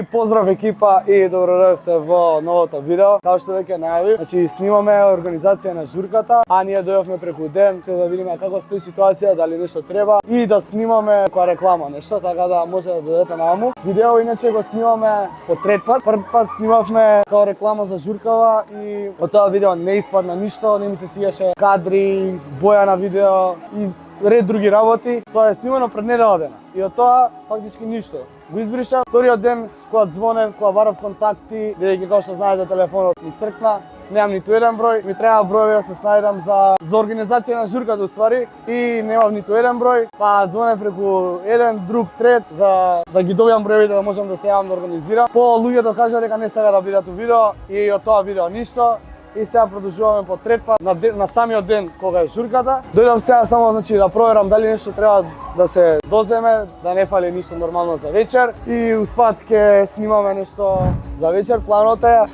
И поздрав екипа и добро дојдовте во новото видео. Као што веќе најавив, значи снимаме организација на журката, а ние дојдовме преку ден за да видиме како стои ситуација, дали нешто треба и да снимаме која реклама нешто, така да може да дојдете наму. Видео иначе го снимаме по трет пат. Прв пат снимавме као реклама за журкава и од тоа видео не испадна ништо, не ми се свиеше кадри, боја на видео и ред други работи. Тоа е снимано пред недела дена. И од тоа фактички ништо. Го избришав. Вториот ден кога звонев, кога барав контакти, бидејќи како што знаете телефонот ми цркна, немам ниту еден број, ми треба бројови да се снајдам за организација на журката уствари и немав ниту еден број, па звонев преку еден, друг, трет за да ги добијам бројовите да можам да се јавам да организирам. По луѓето кажа дека не сега да бидат у видео и од тоа видео ништо. И сега продолжуваме по трет пат на самиот ден кога е журката. Дојдов сега само значи да проверам дали нешто треба да се доземе, да не фали ништо нормално за вечер и успат ќе снимаме нешто за вечер. Планот е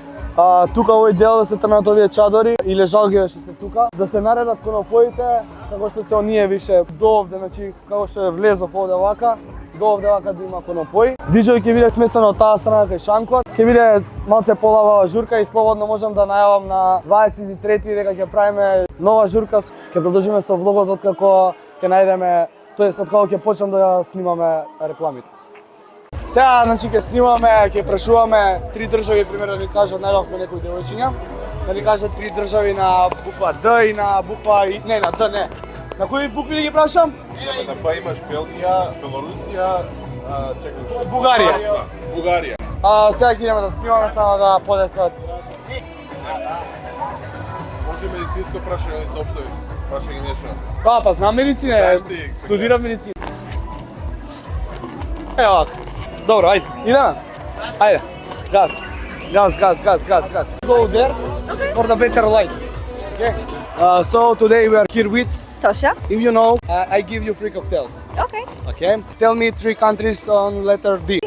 тука овој дел да се трнат овие чадори и лежалки што се тука, да се наредат конопоите како што се оние више до овде, значи како што е влезов овде вака. До овде вака да има конопои. Диџеј ќе биде сместено од таа страна кај Шанкот. Ќе биде малце полава журка и слободно можам да најавам на 23-ти дека ќе правиме нова журка. Ќе продолжиме со влогот откако ќе најдеме, тоест откако ќе почнам да снимаме рекламите. Сега значи ќе снимаме, ќе прашуваме три држави пример да ни кажат, најдовме некои девојчиња, да ни кажат три држави на буква Д и на буква не на Д не. На кои букви да ги прашам? На па имаш Белгија, Белорусија, чекаш. Бугарија. Сега ќе идеме да снимаме само да подесат. Може медицинско прашање да соопштови. Прашање нешто. Па знам медицина, студирам медицина. Ево вака. Добро, ајде, идеме. Ајде. Газ. Go there for the better light. Okay. So today we are here with Tosha. If you know, I give you free cocktail. Okay. Okay. Tell me three countries on letter D.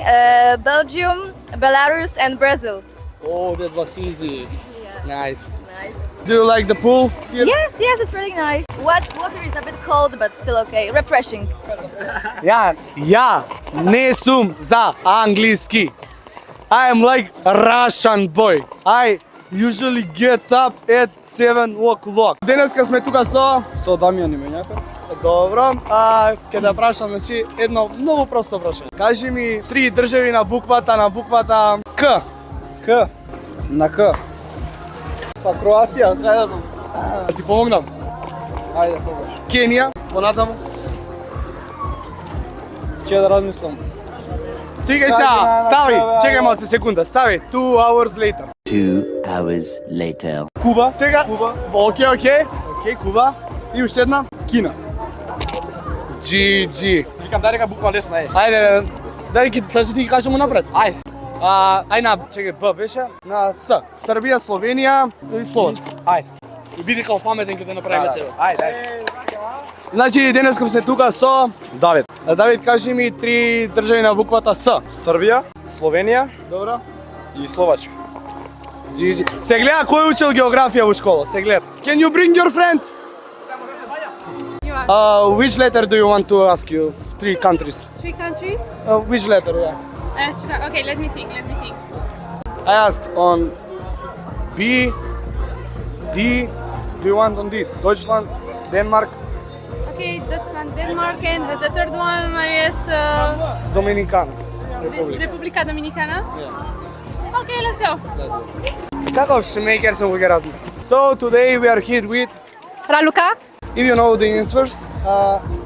Belgium, Belarus, and Brazil. Oh, that was easy. Yeah. Nice. Nice. Do you like the pool? Here? Yes, it's really nice. Water is a bit cold, but still okay. Refreshing. Ja не сум за англиски. I am like a Russian boy. I usually get up at 7 o'clock. Денеска сме тука со Дамјан имењака. Добро, ќе да прашам, значи, едно многу просто прашање. Кажи ми три држави на буквата К. К. На К. Па Кроација, кај да знам. Да ти помогнам? Ајде, помогаш. Кенија, понатаму. Ќе да размислам. Сега, стави, чекај малце секунда, стави, 2 hours later. 2 hours later. Куба, сега. Куба. Окей, Куба. И уште една, Кина. GG. Викам дека буква лесна е. Ајде, дај ги, сега ти ги кажемо напред. Ајде. Ај на, чекај, Б беше, на С. Србија, Словенија и Словачка. Ајде. Биди као паметен кога направиме тебе. Ајде. Значи, денеска сме тука со Давид. Давид, кажи ми три држави на буквата С. Србија, Словенија Добро. и Словачка. GG. Се гледа кој учел географија во школа, се гледа. Can you bring your friend? Which letter do you want to ask you? Three countries. Three countries? Which letter, yeah? Okay, let me think. I asked on B, D, do you want on D? Deutschland, Denmark, Okay, Deutschland, Denmark, and the third one is Dominicana Republic. Republika Dominicana. Yeah. Okay, let's go. Каков шмекер сум кога размислам. So today we are here with, Raluca? if you know the answers,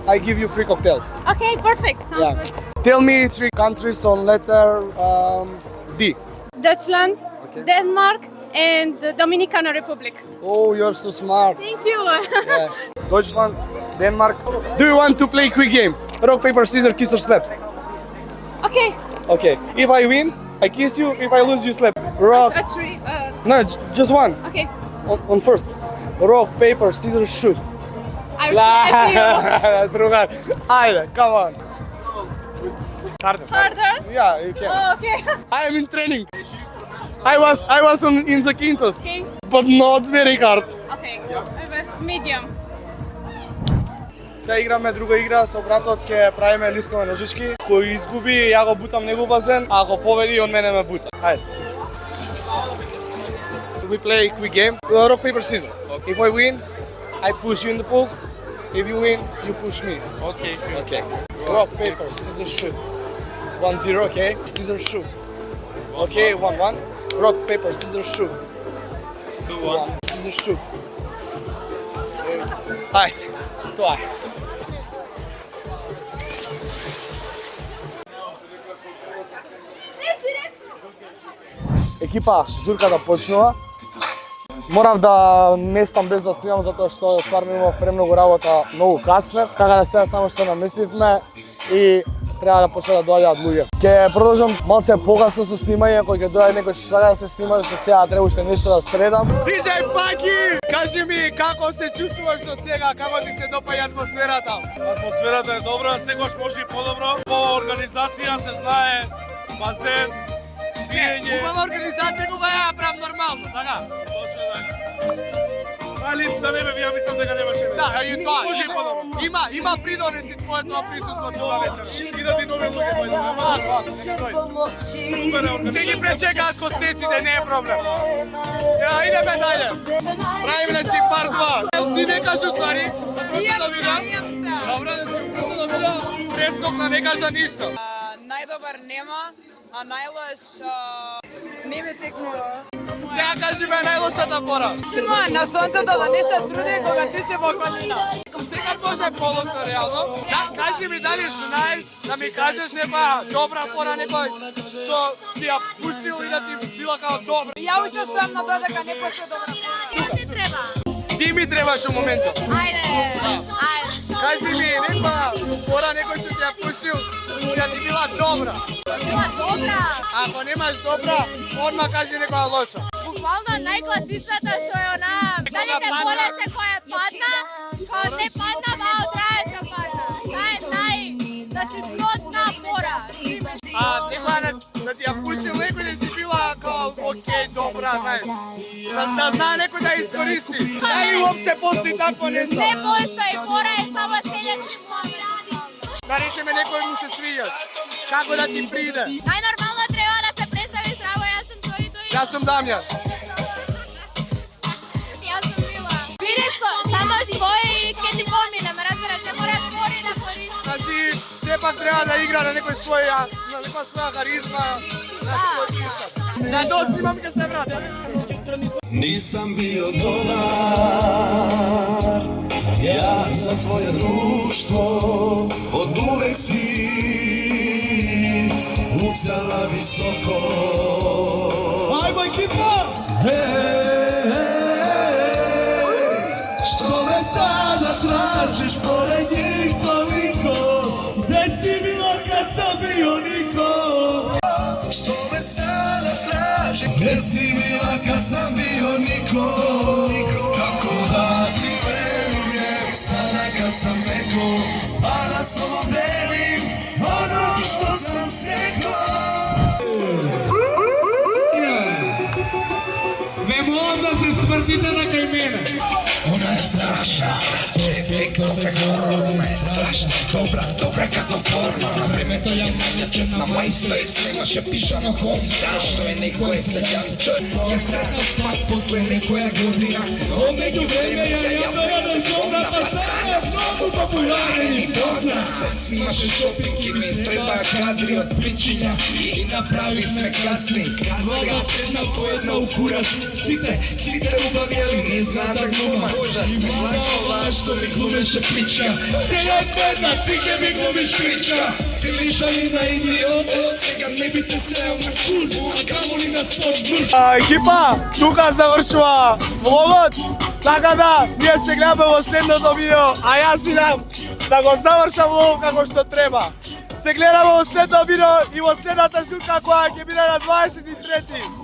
I give you free cocktail. Okay, perfect. Sounds Yeah. good. Tell me three countries on letter D. Deutschland, Okay. Denmark, and the Dominican Republic. Oh, you're so smart. Thank you. Yeah. Deutschland, Denmark. Do you want to play quick game? Rock, paper, scissors, kiss or slap? Okay, Okay. If I win, I kiss you. If I lose, you slap. Rock. a three. No, just one. Okay, On first. Rock, paper, scissors, shoot. I will see you. Drugar. Ajde, come on. Harder. Harder? Yeah, you can. Oh, okay. I am in training. I was in the Quintos, Okay, but not very hard. okay. It was medium. Сега играме друга игра со братот, ќе правиме лискаме ножички. Кој изгуби, ја го бутам него базен, а ако победи, он мене ме бута. Ајде. We play quick game. Rock, paper, scissors. If I win, I push you in the pool. If you win, you push me. Окей, sure. Okay. Rock, paper, scissors, shoot. 1-0, okay? Scissors, shoot. Okay, 1-1. Rock, paper, scissors, shoot. 2-1. Scissors, shoot. Ајде. Тоа е. Екипа, журката почнува. Морав да местам без да снимам затоа што стварно имав премногу работа, многу каснев, така да сега само што намесливме и треба да почне да доаѓаат луѓе. Ќе продолжам малце погасно со снимање, кој ќе доаѓа некој што сака да се снима, што сега треба уште нешто да средам. DJ Паки, кажи ми како се чувствуваш до сега, како ти се допаѓа атмосферата? Атмосферата е добра, секогаш може и подобро. По организација се знае, базен, пиење. Убава организација го ја правам нормално, така? Точно така. Али да не ме вија мислам дека немаше. Да, и тоа. Може и подобро. Има придонеси твоето присуство тука вечер. И да ти нови луѓе дојдат. Супер е Ти организација. ги пречекаат костесите, не е проблем. Ја, идеме дајде. Правиме значи пар 2. Ти не кажи ствари, просто да видам. Добро, значи просто да видам. Прескокна, не кажа ништо. Најдобар нема, а најлош не ме текнува. Сега кажи ме најлошата пора. На сонцето да не се труди кога ти си во околина. Сега може полоша реално. Кажи ми дали знаеш да ми кажеш некоја добра пора, некој што ти ја пустил и да ти била као добра. Ја уште стојам на тоа дека не постои добра пора. Ти треба. Ти ми требаш у моментот. Ајде. Ајде. Кажи ми некоја пора некој што ти ја пустил и да ти била добра. Била добра. Ако немаш добра, одма кажи некоја лоша. Буквално најкласичната што е она. Дали се болеше која падна, која не падна, вао траеше падна. Значи днотна пора. А некоја да ти ја пустил некој да си била као окей, добра, знаеш. Да знае некој да искористи. Дали уопšte постои такво нешто? Не постои, пора е само селективно. Да речеме некој му се свиѓаш. Како да ти приде? Најнормално треба да се представиш, здраво, јас сум тој и тој. Јас сум Дамјан. Јас сум Мила. Биди само свој и ке ти помине, ме разбираш, не мора спори да користи. Значи, сепак треба да игра на некој своја, на некоја своја харизма, на свој пристап. Да доснимам ке се вратам. Nisam bio dobar, ja za tvoje društvo, od uvek si ucala visoko. Ajmo ekipa! Što me sada tražiš pored njih toliko, gde si bila kad sam bio niko? Što me sada tražiš, gde si bila kad sam bio niko? Kako da ti verujem sada kad sam neko, a da s tobom delim ono što sam stekao. Не можам да се свртите на кај мене. Ona je strašna, to je efekt ove horor. Ona je strašna, dobra, dobra като порно. На времето ја најдече на MySpace, немаше пишано hometown. Што е некој следјан, ја сретнав пак после некоја година. Омеѓу време ја направен зона, па сега многу популарен и познат. Се снимаше шопинг и ми треба кадри од пичиња и направивме кастинг. Влага една по една укураш, сите убави, али не знаат да глумат. И влага ова што ми глумеше пичка. Сега една ти ке ми глумиш пичка. Ти лиша ли на идиот, сега не би те сеал на кул, а камо ли на спорт буш. Екипа, тука завршува влогот. Така да, ние се гледаме во следното видео, а јас идам да го завршам влогот како што треба. Се гледаме во следното видео и во следната журка која ќе биде на 23.